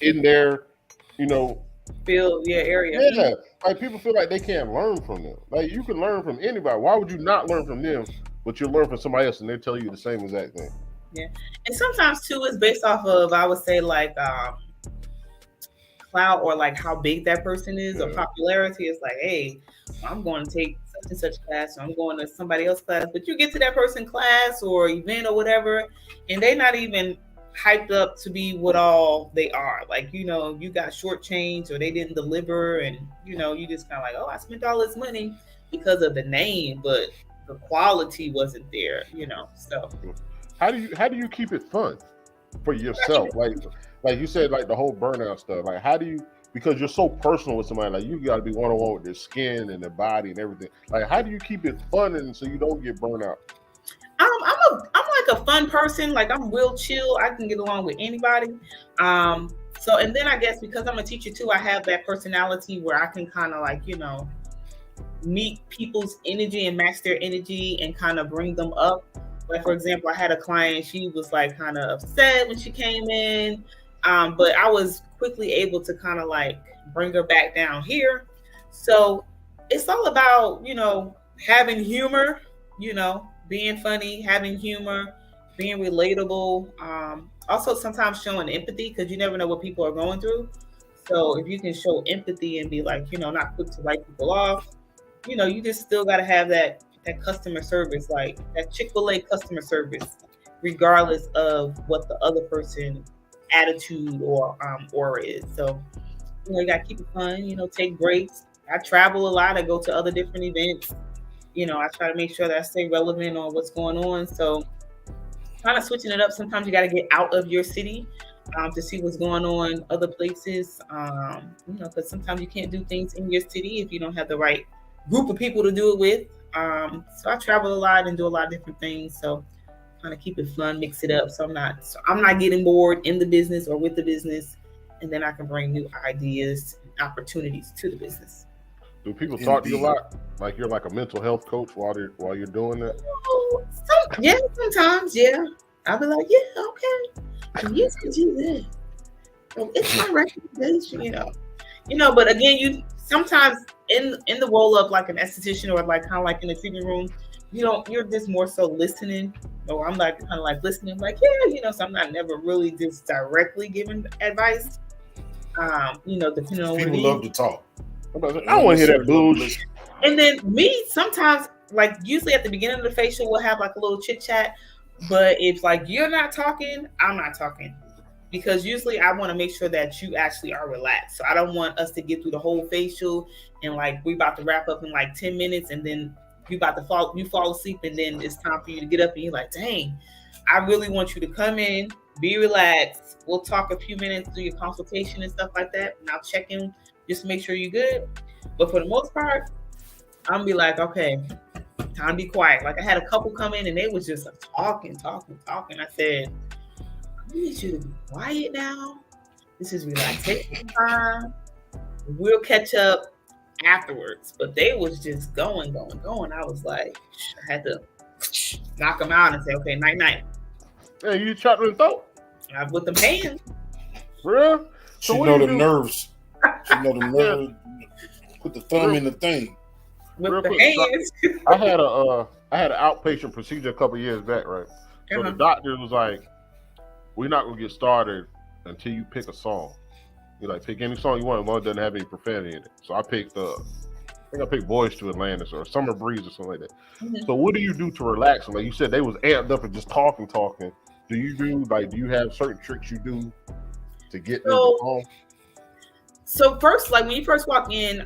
in their, area. Yeah. Like, people feel like they can't learn from them. Like, you can learn from anybody. Why would you not learn from them, but you learn from somebody else and they tell you the same exact thing? Yeah. And sometimes too, it's based off of, I would say, like clout, or like how big that person is, or popularity. It's like, hey, I'm going to take such and such class, or I'm going to somebody else's class, but you get to that person class or event or whatever, and they're not even hyped up to be what all they are. Like, you got shortchanged, or they didn't deliver, and you just kind of like, oh, I spent all this money because of the name, but the quality wasn't there. So how do you keep it fun for yourself? Like you said, like the whole burnout stuff. Like, how do you, because you're so personal with somebody, like you got to be one-on-one with their skin and their body and everything. Like, how do you keep it fun and so you don't get burnt out? I'm like a fun person. Like, I'm real chill. I can get along with anybody. So, and then I guess because I'm a teacher too, I have that personality where I can kind of like, meet people's energy and match their energy and kind of bring them up. Like, for example, I had a client, she was like kind of upset when she came in. But I was quickly able to kind of like bring her back down here. So it's all about, having humor, being funny, having humor, being relatable. Also sometimes showing empathy, because you never know what people are going through. So if you can show empathy and be like, not quick to write people off, you just still got to have that customer service, like that Chick-fil-A customer service, regardless of what the other person attitude or aura is. So you gotta keep it fun, take breaks. I travel a lot. I go to other different events. I try to make sure that I stay relevant on what's going on. So kind of switching it up. Sometimes you got to get out of your city to see what's going on other places. Because sometimes you can't do things in your city if you don't have the right group of people to do it with. So I travel a lot and do a lot of different things. So kind of keep it fun, mix it up. So I'm not getting bored in the business or with the business, and then I can bring new ideas, opportunities to the business. Do people talk to you a lot? Like you're like a mental health coach while you're doing that? Sometimes, yeah. I'll be like, yeah, okay. You can do that. So it's my recommendation, But again, you sometimes in the roll up like an esthetician, or like kind of like in the treatment room, you're just more so listening. Or I'm like kind of like listening, like, yeah, so I'm not never really just directly giving advice. Depending on people love to talk. I don't want to hear that bullshit. And then me, sometimes, like usually at the beginning of the facial, we'll have like a little chit chat. But if like you're not talking, I'm not talking. Because usually I want to make sure that you actually are relaxed. So I don't want us to get through the whole facial and like we about to wrap up in like 10 minutes and then you fall asleep, and then it's time for you to get up and you're like, dang, I really want you to come in, be relaxed. We'll talk a few minutes, do your consultation and stuff like that. And I'll check in, just make sure you're good. But for the most part, I'm gonna be like, okay, time to be quiet. Like I had a couple come in and they was just talking. I said, I need you to be quiet now. This is relaxation time. We'll catch up afterwards. But they was just going. I was like, I had to knock them out and say, okay, night. Hey, you chopped with throat? With them hands. For real? She what know do the you do? nerves. She know the nerves. Put the thumb in the thing. With Real the quick, hands. I had an outpatient procedure a couple years back, right? So the doctor was like, "We're not gonna get started until you pick a song. You like pick any song you want. One doesn't have any profanity in it." So I picked I think I picked Boys to Atlantis or Summer Breeze or something like that. Mhm. So what do you do to relax? Like you said, they was amped up and just talking. Do you have certain tricks you do to get in the song? So first, like when you first walk in,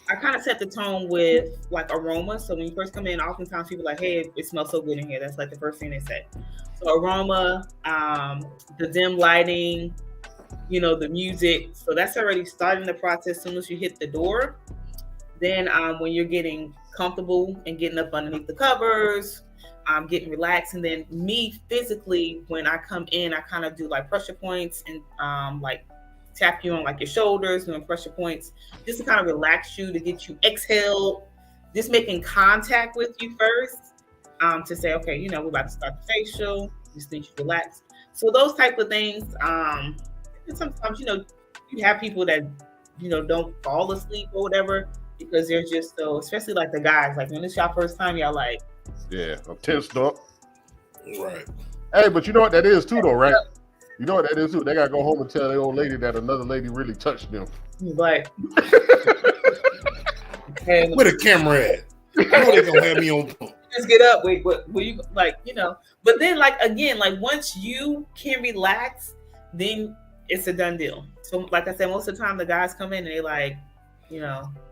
I kind of set the tone with like aroma. So when you first come in, oftentimes people are like, "Hey, it smells so good in here." That's like the first thing they say. So aroma, the dim lighting, the music. So that's already starting the process. As soon as you hit the door, then when you're getting comfortable and getting up underneath the covers, getting relaxed, and then me physically when I come in, I kind of do like pressure points and like tap you on like your shoulders, doing pressure points, just to kind of relax you, to get you exhaled, just making contact with you first, to say, okay, we're about to start the facial, just need you to relax. So those type of things. And sometimes, you have people that, don't fall asleep or whatever, because they're just so, especially like the guys, like when it's your first time, y'all like, yeah, I'm tensed up. Right. Hey, but you know what that is too, though, right? You know what that is too. They gotta go home and tell the old lady that another lady really touched them. Like, where the camera at? I know they gonna have me on. Just get up. Wait, what? Will you like? But then, like again, like once you can relax, then it's a done deal. So, like I said, most of the time the guys come in and they like,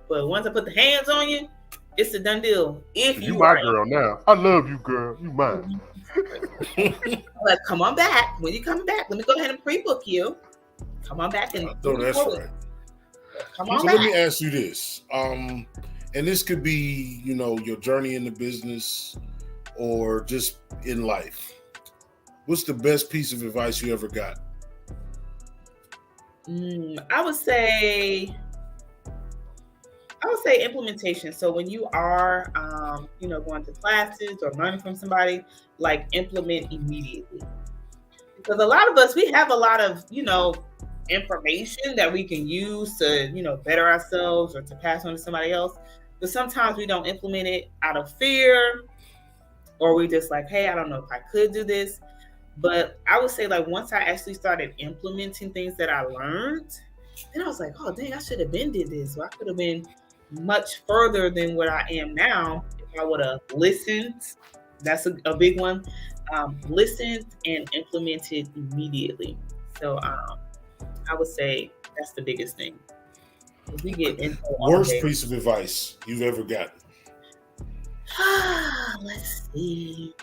But once I put the hands on you, it's a done deal. If you my girl now, I love you, girl. You mine. Like, come on back. When you come back, let me go ahead and pre-book you. Come on back and that's right. Come on so back. Let me ask you this. And this could be, your journey in the business or just in life. What's the best piece of advice you ever got? I would say implementation. So when you are, going to classes or learning from somebody, like implement immediately. Because a lot of us, we have a lot of, information that we can use to, better ourselves or to pass on to somebody else. But sometimes we don't implement it out of fear, or we just like, hey, I don't know if I could do this. But I would say, like, once I actually started implementing things that I learned, then I was like, oh, dang, I should have been did this. Or I could have been much further than what I am now if I would have listened. That's a big one. Listened and implemented immediately. So I would say that's the biggest thing. We get into worst piece of advice you've ever gotten. Let's see.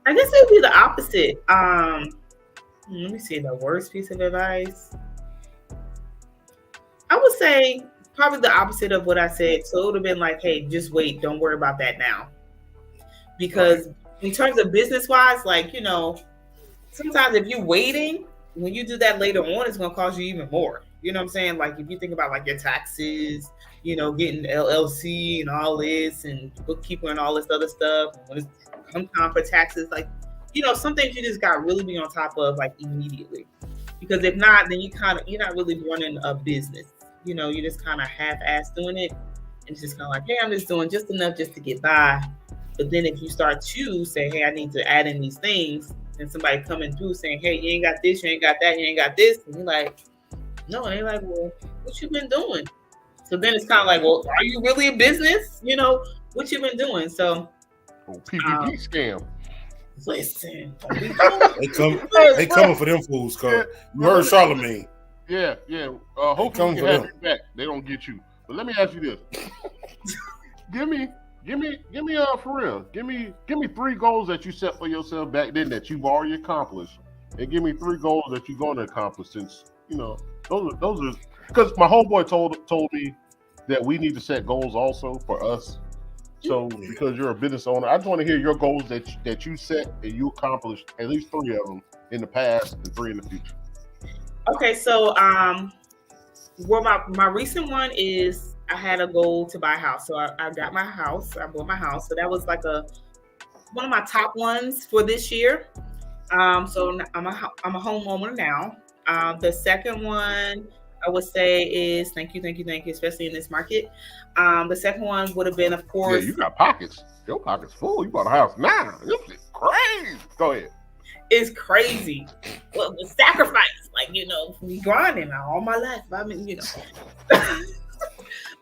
I guess it would be the opposite. Let me see, the worst piece of advice. I would say probably the opposite of what I said. So it would have been like, hey, just wait. Don't worry about that now. Because in terms of business-wise, like, sometimes if you're waiting, when you do that later on, it's going to cost you even more. You know what I'm saying? Like if you think about like your taxes, getting LLC and all this and bookkeeper and all this other stuff. When it's come time for taxes, like, some things you just got to really be on top of like immediately. Because if not, then you're not really running a business. You're just kind of half-assed doing it. And it's just kind of like, hey, I'm just doing just enough just to get by. But then if you start to say, hey, I need to add in these things, and somebody coming through saying, hey, you ain't got this, you ain't got that, you ain't got this. And you're like, no. And they're like, well, what you been doing? So then it's kind of like, well, are you really a business? What you been doing? So PPP scam. Listen. They coming for them fools, cuz. You heard Charlemagne. Yeah. Hopefully you have it back. They don't get you. But let me ask you this. Give me for real. Give me 3 goals that you set for yourself back then that you've already accomplished, and give me 3 goals that you're going to accomplish since those are because my homeboy told me that we need to set goals also for us. So because you're a business owner, I just want to hear your goals that you set and you accomplished, at least 3 of them in the past and 3 in the future. Okay, so well, my recent one is I had a goal to buy a house. So I got my house. I bought my house. So that was like one of my top ones for this year. So I'm a homeowner now. The second one I would say is thank you, especially in this market. The second one would have been, of Yeah, course, you got pockets. Your pockets full. You bought a house now. This is crazy. Go ahead. is crazy. Well, the sacrifice, like we grinding all my life. I mean,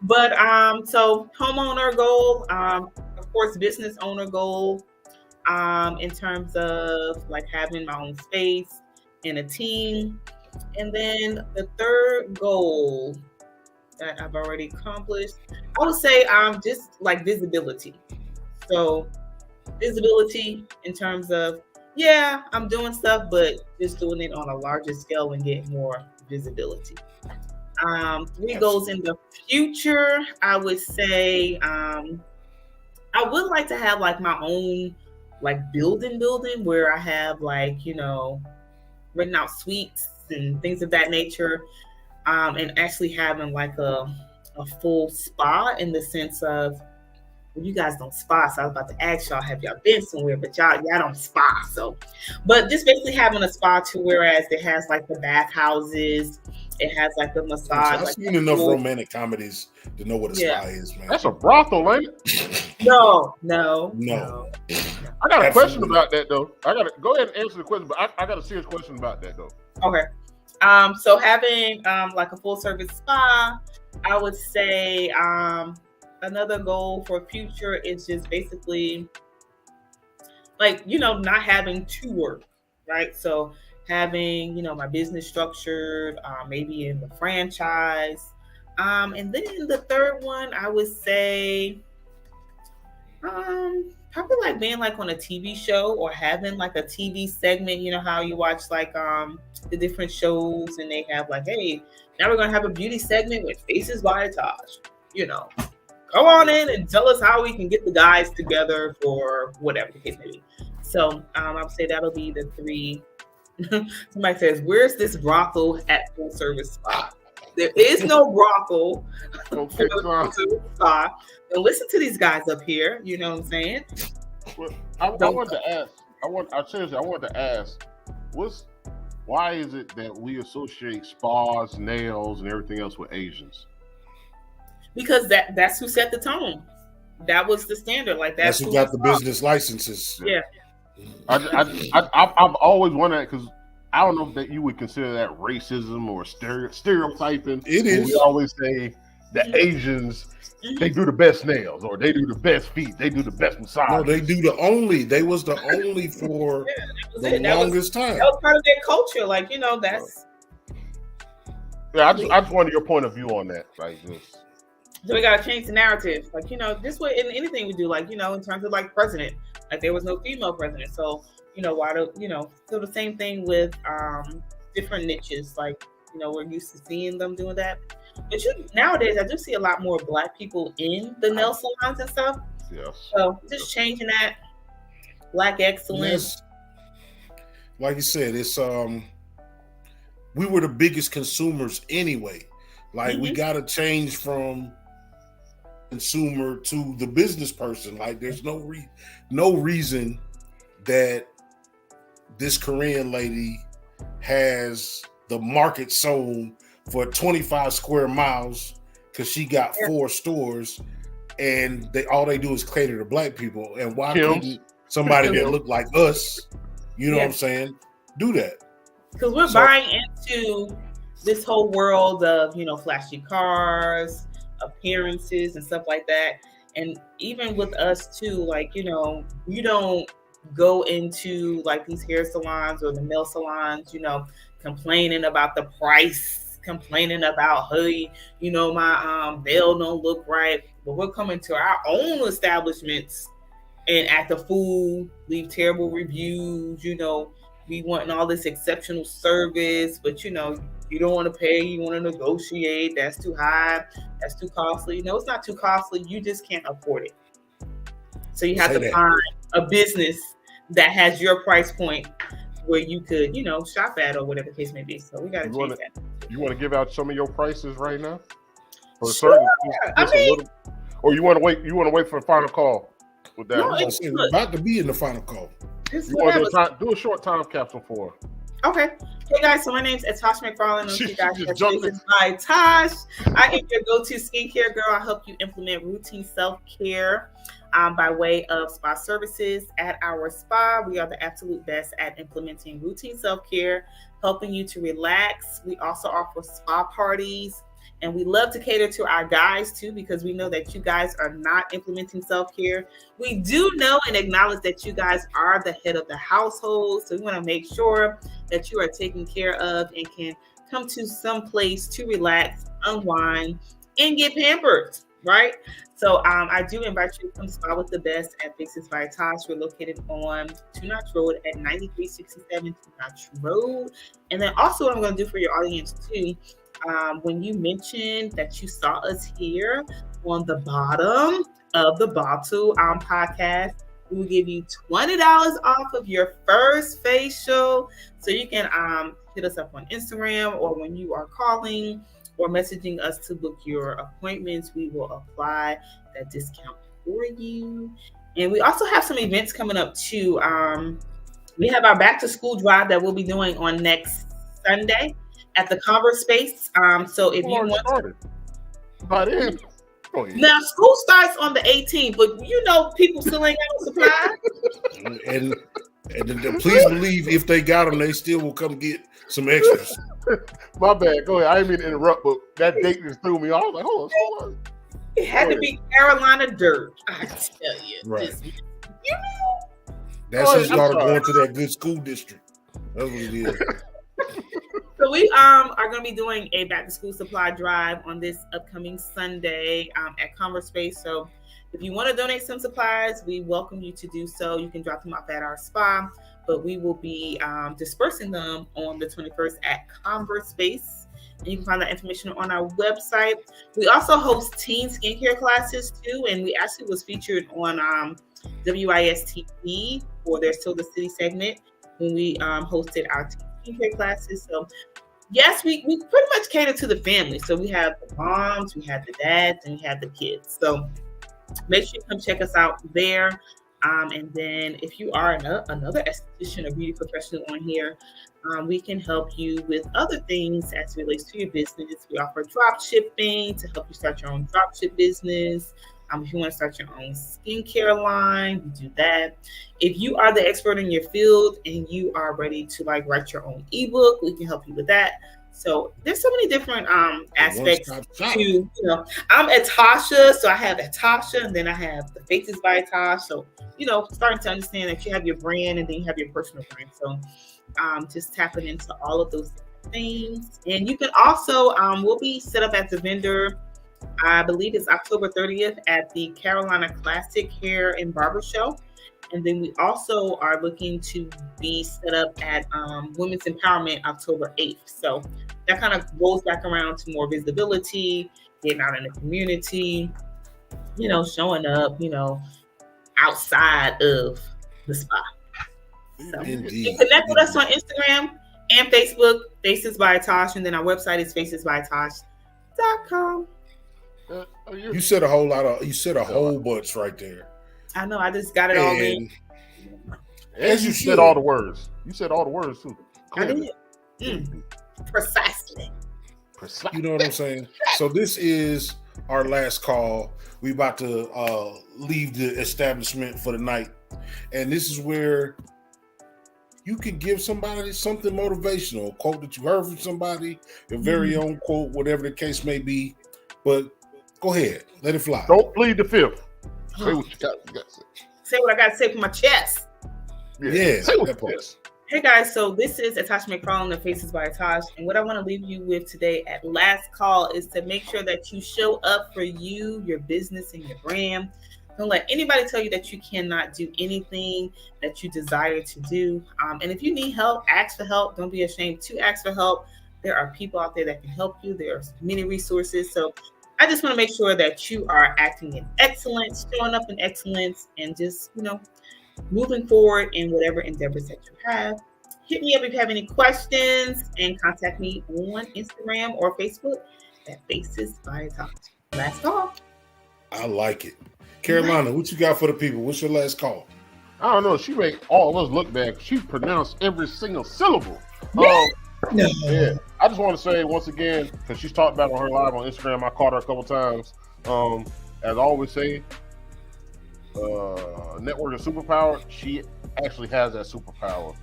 But so homeowner goal, of course, business owner goal, in terms of like having my own space and a team. And then the third goal that I've already accomplished, I would say just like visibility. So visibility in terms of, yeah, I'm doing stuff, but just doing it on a larger scale and get more visibility. Three goals in the future, I would say I would like to have like my own like building where I have like, renting out suites and things of that nature. And actually having like a full spa in the sense of, well, you guys don't spa, so I was about to ask y'all, have y'all been somewhere? But y'all don't spa. So, but just basically having a spa too, whereas it has like the bath houses, it has like the massage. I've like seen enough romantic comedies to know what a spa is, man. That's a brothel, ain't it? No. I got a question about that though. I got to go ahead and answer the question, but I got a serious question about that though. Okay. So having like a full service spa, I would say another goal for future is just basically like, not having to work, right? So having, my business structured, maybe in the franchise. And then the third one, I would say probably like being like on a TV show or having like a TV segment. You know how you watch like the different shows and they have like, hey, now we're gonna have a beauty segment with Faces by Taj. Go on in and tell us how we can get the guys together for whatever the case may be. So I would say that'll be the three. Somebody says, where's this brothel at full service spa? There is no brothel for full service spa. And listen to these guys up here. You know what I'm saying? Well, I wanted to ask. I wanted to ask. Why is it that we associate spas, nails, and everything else with Asians? Because that's who set the tone. That was the standard. Like that's who got the business licenses. Yeah. I've always wondered because I don't know that you would consider that racism or stereotyping. It is. We always say the Asians, they do the best nails or they do the best feet. They do the best massage. No, they do the only. They was the only for the longest time. That was part of their culture. Like, that's. Yeah, I just wanted your point of view on that. Like this. So we gotta change the narrative. Like, this way in anything we do, like, in terms of like president, like there was no female president. So, why do so the same thing with different niches, like, we're used to seeing them doing that. But nowadays I do see a lot more Black people in the nail salons and stuff. Yes. So just changing that. Black excellence. Yes. Like you said, it's we were the biggest consumers anyway. Like we gotta change from consumer to the business person. Like there's no reason that this Korean lady has the market zone for 25 square miles because she got 4 stores and all they do is cater to Black people. And why couldn't somebody that looked like us, what I'm saying, do that? Because we're buying into this whole world of, flashy cars, appearances and stuff like that. And even with us too, like, we don't go into like these hair salons or the nail salons, complaining about the price, complaining about, hey, my nail don't look right. But we're coming to our own establishments and act a fool, leave terrible reviews, we want all this exceptional service, but you don't want to pay, you want to negotiate, that's too high, that's too costly. No, it's not too costly, you just can't afford it. So you have to find a business that has your price point where you could, shop at or whatever the case may be. So we got to change that. You want to give out some of your prices right now? Sure. Or you want to wait? You want to wait for the final call with that? No, it's about to be in the final call. You want to do a short time capsule for Okay. Hey guys, so my name's Tosh McFarland. She You guys just have jumped Faces by Tosh. I am your go-to skincare girl. I help you implement routine self-care by way of spa services. At our spa, we are the absolute best at implementing routine self-care, helping you to relax. We also offer spa parties. And we love to cater to our guys too, because we know that you guys are not implementing self-care. We do know and acknowledge that you guys are the head of the household. So we want to make sure that you are taken care of and can come to some place to relax, unwind, and get pampered, right? So I do invite you to come spa with the best at Faces by Tosh. We're located on Two Notch Road at 9367 Two Notch Road. And then also what I'm going to do for your audience too, when you mentioned that you saw us here on the bottom of the bottle podcast, we will give you $20 off of your first facial. So you can hit us up on Instagram, or when you are calling or messaging us to book your appointments, we will apply that discount for you. And we also have some events coming up too. We have our back to school drive that we'll be doing on next Sunday at the Converse Space. So if you want started by then. Now school starts on the 18th, but you know people still ain't got no supplies. And please believe if they got them, they still will come get some extras. My bad. Go ahead. I didn't mean to interrupt, but that date just threw me off. I was like, hold on. It had to be Carolina dirt. I tell you. Right. You know. That's his daughter going to that good school district. That's what it is. So we are going to be doing a back to school supply drive on this upcoming Sunday at Converse Space. So if you want to donate some supplies, we welcome you to do so. You can drop them off at our spa, but we will be dispersing them on the 21st at Converse Space. And you can find that information on our website. We also host teen skincare classes too, and we actually was featured on WISTV for their Still the City segment when we hosted our skincare classes. So yes, we pretty much cater to the family. So we have the moms, we have the dads, and we have the kids. So make sure you come check us out there. And then if you are another esthetician or beauty professional on here, we can help you with other things as it relates to your business. We offer drop shipping to help you start your own drop ship business. If you want to start your own skincare line, we do that. If you are the expert in your field and you are ready to write your own ebook, we can help you with that. So there's so many different aspects to, I'm Atasha, so I have Atasha, and then I have the Faces by Tosh. So, starting to understand that you have your brand and then you have your personal brand. So just tapping into all of those things. And you can also, we'll be set up as a vendor, I believe it's October 30th at the Carolina Classic Hair and Barber Show. And then we also are looking to be set up at Women's Empowerment October 8th. So that kind of rolls back around to more visibility, getting out in the community, showing up, outside of the spa. So you can connect with us on Instagram and Facebook, Faces by Tosh, and then our website is facesbytosh.com. You said a whole bunch right there. I know, I just got it all in. As you said all the words. You said all the words too. Clearly. I did. Precisely. You know what I'm saying? So this is our last call. We about to leave the establishment for the night. And this is where you can give somebody something motivational, a quote that you heard from somebody, your very own quote, whatever the case may be. But go ahead, let it fly. Don't plead the fifth. Say what you got to say. Say what I got to say for my chest. Yeah, say what you got. Hey guys, so this is Atasha McFarland of Faces by Tosh, and what I want to leave you with today at last call is to make sure that you show up for you, your business, and your brand. Don't let anybody tell you that you cannot do anything that you desire to do. And if you need help, ask for help. Don't be ashamed to ask for help. There are people out there that can help you. There are many resources. So I just want to make sure that you are acting in excellence, showing up in excellence, and just, moving forward in whatever endeavors that you have. Hit me up if you have any questions and contact me on Instagram or Facebook at Faces by Tosh. Last call. I like it. Carolina, what you got for the people? What's your last call? I don't know. She made all of us look bad. She pronounced every single syllable Yeah, I just want to say once again, because she's talked about it on her live on Instagram. I caught her a couple times. As I always say, network is superpower. She actually has that superpower.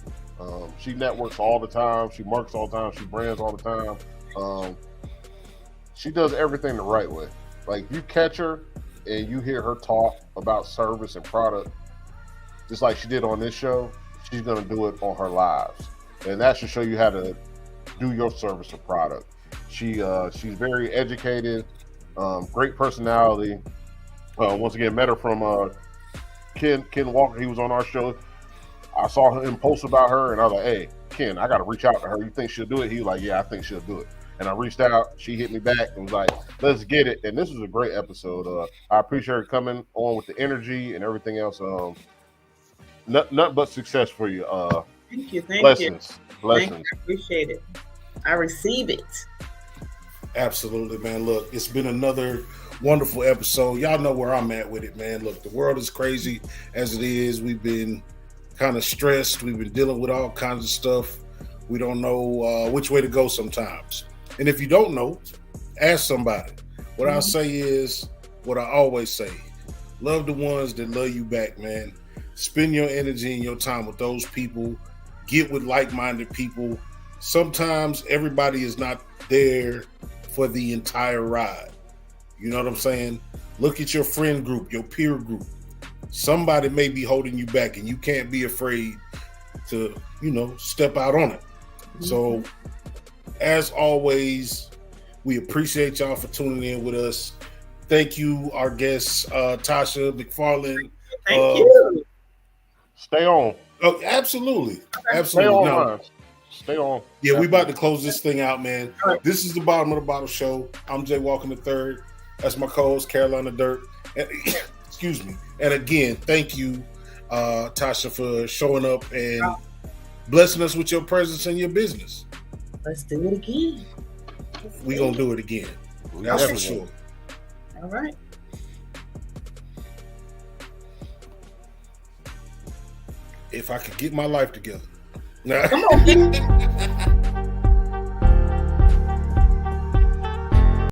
She networks all the time. She markets all the time. She brands all the time. She does everything the right way. Like, if you catch her and you hear her talk about service and product, just like she did on this show, she's going to do it on her lives. And that should show you how to do your service or product. She's very educated, great personality. Once again, met her from Ken Walker. He was on our show. I saw him post about her, and I was like, "Hey, Ken, I got to reach out to her. You think she'll do it?" He was like, "Yeah, I think she'll do it." And I reached out. She hit me back and was like, "Let's get it." And this was a great episode. I appreciate her coming on with the energy and everything else. Nothing but success for you. Thank you. Thank Blessings. you. Blessings. Thank you. I appreciate it. I receive it. Absolutely, man. Look, it's been another wonderful episode. Y'all know where I'm at with it, man. Look, the world is crazy as it is. We've been kind of stressed. We've been dealing with all kinds of stuff. We don't know which way to go sometimes. And if you don't know, ask somebody. What I say is what I always say. Love the ones that love you back, man. Spend your energy and your time with those people. Get with like-minded people. Sometimes everybody is not there for the entire ride. You know what I'm saying? Look at your friend group, your peer group. Somebody may be holding you back, and you can't be afraid to, step out on it. So, as always, we appreciate y'all for tuning in with us. Thank you, our guests, Tasha McFarland. Thank you. Stay on. Oh, absolutely. Stay Absolutely. on. Stay on. Yeah, we about to close this thing out, man. This is the Bottom of the Bottle Show. I'm Jay Walker III. That's my co-host, Carolina Dirt. And, excuse me. And again, thank you, Tasha, for showing up and blessing us with your presence and your business. Let's do it again. We're going to do it again. That's for sure. All right. If I could get my life together. Come on,